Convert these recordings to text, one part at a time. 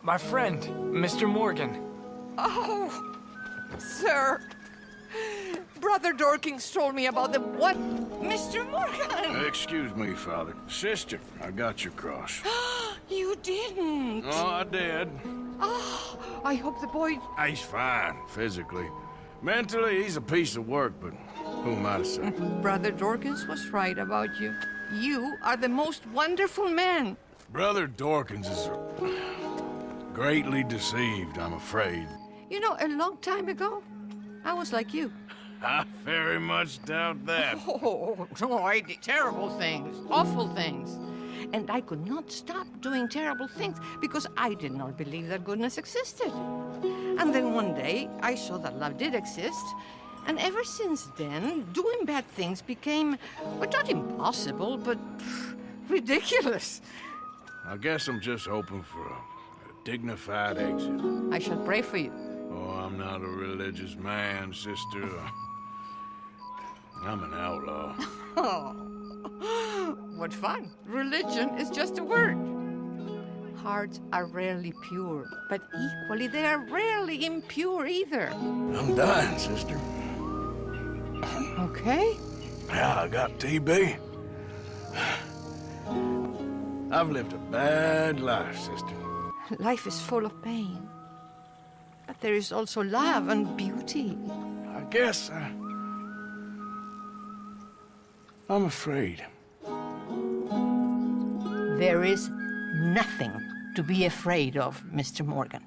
My friend, Mr. Morgan. Oh, sir. Brother Dorkins told me about the what? Mr. Morgan! Excuse me, Father. Sister, I got your cross. You didn't. Oh, I did. Oh, I hope the boy... He's fine, physically. Mentally, he's a piece of work, but who am I to say? Brother Dorkins was right about you. You are the most wonderful man. Brother Dorkins is greatly deceived, I'm afraid. You know, a long time ago, I was like you. I very much doubt that. Oh, no, I did terrible things, awful things. And I could not stop doing terrible things because I did not believe that goodness existed. And then one day, I saw that love did exist. And ever since then, doing bad things became, well, not impossible, but ridiculous. I guess I'm just hoping for a dignified exit. I shall pray for you. Oh, I'm not a religious man, sister. I'm an outlaw. Oh, what fun. Religion is just a word. Hearts are rarely pure, but equally they are rarely impure either. I'm dying, sister. Okay. Yeah, I got TB. I've lived a bad life, sister. Life is full of pain, but there is also love and beauty. I guess I'm afraid. There is nothing to be afraid of, Mr. Morgan.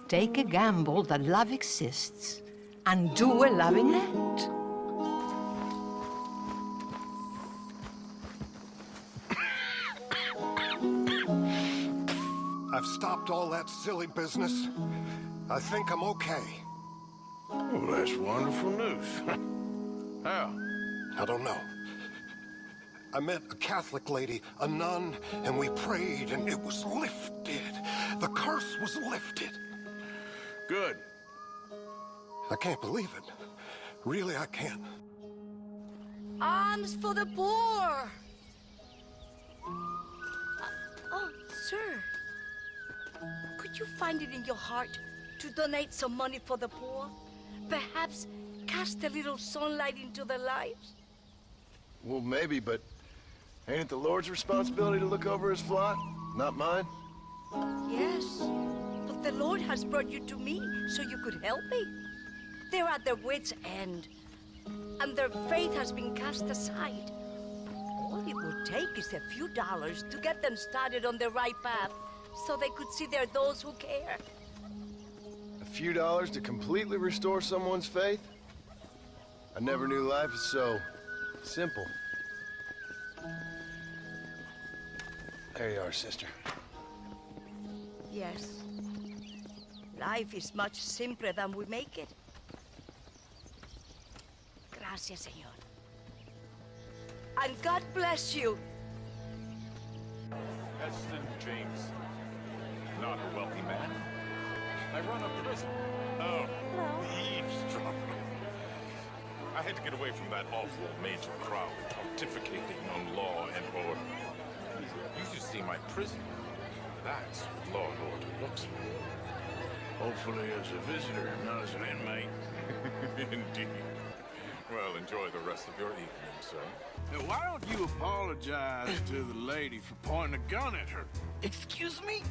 Take a gamble that love exists and do a loving act. I've stopped all that silly business. I think I'm okay. Well, that's wonderful news. How? I don't know. I met a Catholic lady, a nun, and we prayed, and it was lifted. The curse was lifted. Good. I can't believe it. Really, I can't. Alms for the poor! Oh, sir. Could you find it in your heart to donate some money for the poor? Perhaps cast a little sunlight into their lives? Well, maybe, but ain't it the Lord's responsibility to look over his flock, not mine? Yes, but the Lord has brought you to me so you could help me. They're at their wits' end, and their faith has been cast aside. All it would take is a few dollars to get them started on the right path, so they could see they're those who care. A few dollars to completely restore someone's faith? I never knew life was so simple. There you are, sister. Yes. Life is much simpler than we make it. Gracias, Señor. And God bless you. Heston Jameson. Not a wealthy man. I run a prison. Oh, eavesdropper. I had to get away from that awful major crowd pontificating on law and order. You should see my prison. That's what law and order looks like. Hopefully as a visitor, not as an inmate. Indeed. Well, enjoy the rest of your evening, sir. Now, why don't you apologize to the lady for pointing a gun at her? Excuse me?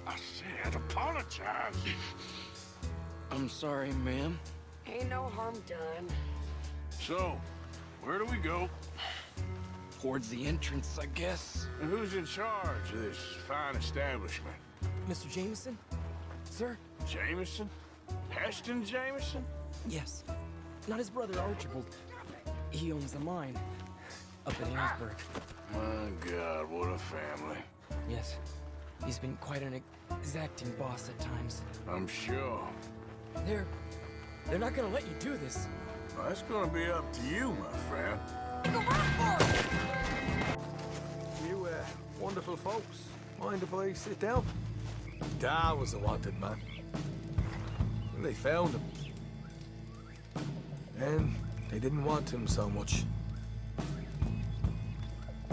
I said apologize. I'm sorry, ma'am. Ain't no harm done. So, where do we go? Towards the entrance, I guess. And who's in charge of this fine establishment? Mr. Jameson? Sir? Jameson? Heston Jameson? Yes. Not his brother Archibald. He owns the mine up in Harrisburg. My God, what a family. Yes. He's been quite an exacting boss at times. I'm sure. They're not gonna let you do this. Well, that's gonna be up to you, my friend. You, wonderful folks. Mind if I sit down? Dad was a wanted man. And they found him. Then they didn't want him so much.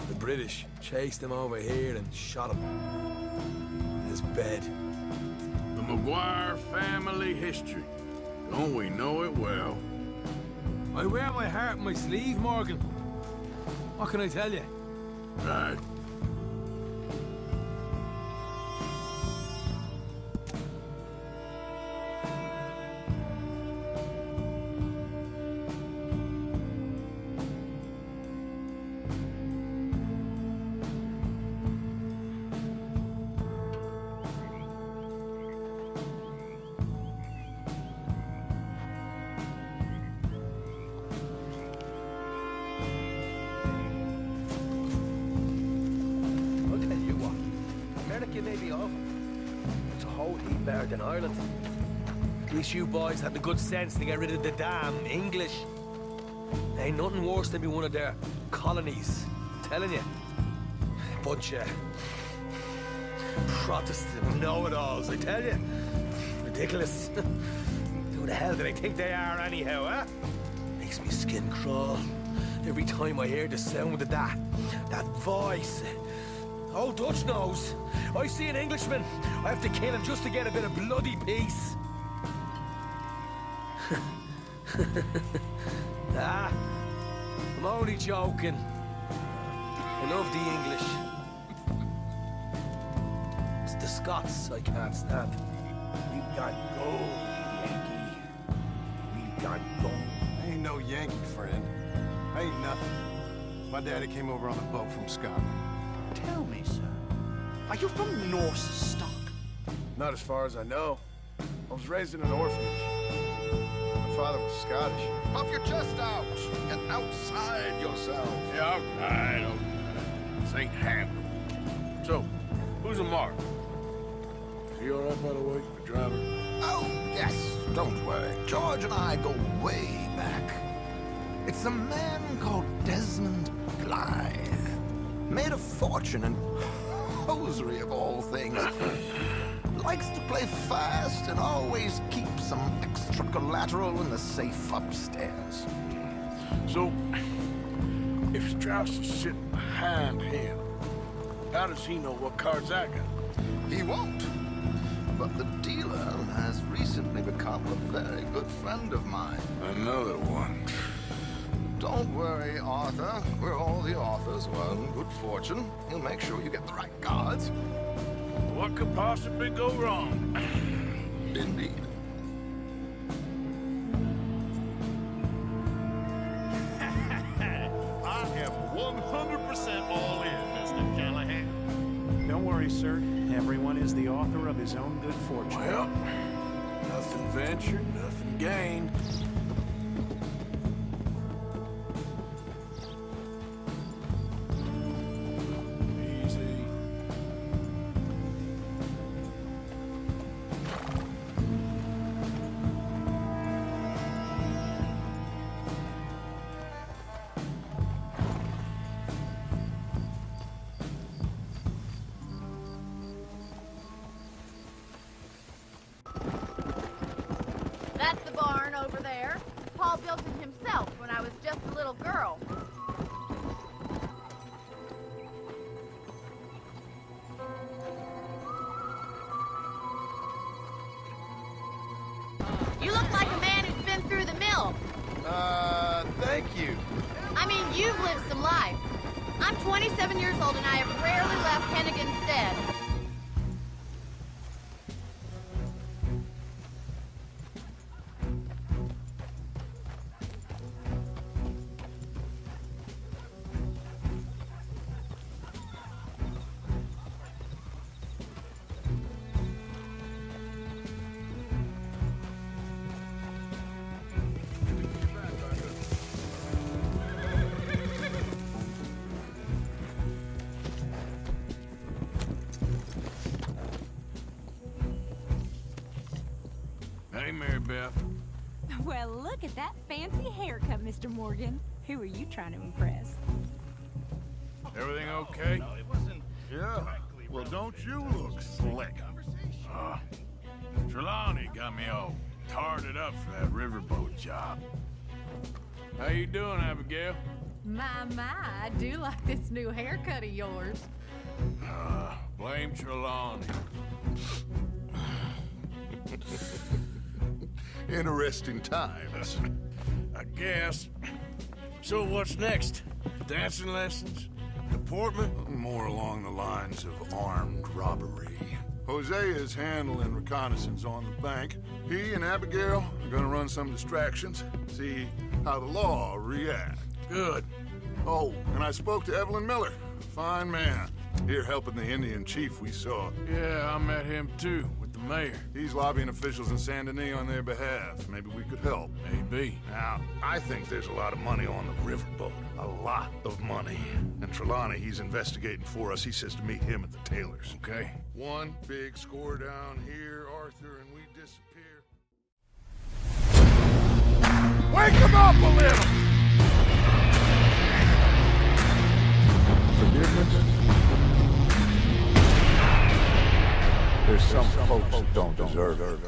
The British chased him over here and shot him. this bed. The McGuire family history. Don't we know it well? I wear my heart on my sleeve, Morgan. What can I tell you? Right. Better than Ireland. At least you boys had the good sense to get rid of the damn English. Ain't nothing worse than be one of their colonies. I'm telling you. Bunch of Protestant know-it-alls, I tell you. Ridiculous. Who the hell do they think they are anyhow, huh? Makes me skin crawl every time I hear the sound of that voice. Old Dutch knows. I see an Englishman, I have to kill him just to get a bit of bloody peace. Ah, I'm only joking. I love the English. It's the Scots I can't stand. We've got gold, Yankee. We've got gold. I ain't no Yankee, friend. I ain't nothing. My daddy came over on a boat from Scotland. Tell me, sir, are you from Norse stock? Not as far as I know. I was raised in an orphanage. My father was Scottish. Puff your chest out. Get outside yourself. Yeah, all right. This ain't happening. So, who's a mark? Is he all right, by the way, the driver? Oh, yes. Don't worry. George and I go way back. It's a man called Desmond Blythe. Made a fortune in hosiery of all things. Likes to play fast and always keep some extra collateral in the safe upstairs. So, if Strauss is sitting behind him, how does he know what cards I got? He won't. But the dealer has recently become a very good friend of mine. Another one. Don't worry, Arthur. We're all the authors. Well, good fortune. He'll make sure you get the right cards. What could possibly go wrong? Indeed. I am 100% all in, Mr. Callahan. Don't worry, sir. Everyone is the author of his own good fortune. Well, nothing ventured, nothing gained. That's the barn over there. Paul built it himself when I was just a little girl. You look like a man who's been through the mill. Thank you. I mean, you've lived some life. I'm 27 years old and I have rarely left Hennigan's Stead. Hey, Mary Beth. Well, look at that fancy haircut, Mr. Morgan. Who are you trying to impress? Everything okay? Yeah. Well, don't you look slick? Trelawney got me all tarted up for that riverboat job. How you doing, Abigail? My, I do like this new haircut of yours. Blame Trelawney. Interesting times. I guess. So what's next? Dancing lessons? Deportment? More along the lines of armed robbery. Hosea is handling reconnaissance on the bank. He and Abigail are gonna run some distractions, see how the law reacts. Good. Oh, and I spoke to Evelyn Miller. Fine man. Here helping the Indian chief we saw. Yeah, I met him too, with the mayor. He's lobbying officials in Saint Denis on their behalf. Maybe we could help. Maybe. Now, I think there's a lot of money on the riverboat. A lot of money. And Trelawney, he's investigating for us. He says to meet him at the Taylor's. Okay. One big score down here, Arthur, and we disappear. Wake him up a little! Forgiveness? There's some folks who don't deserve it.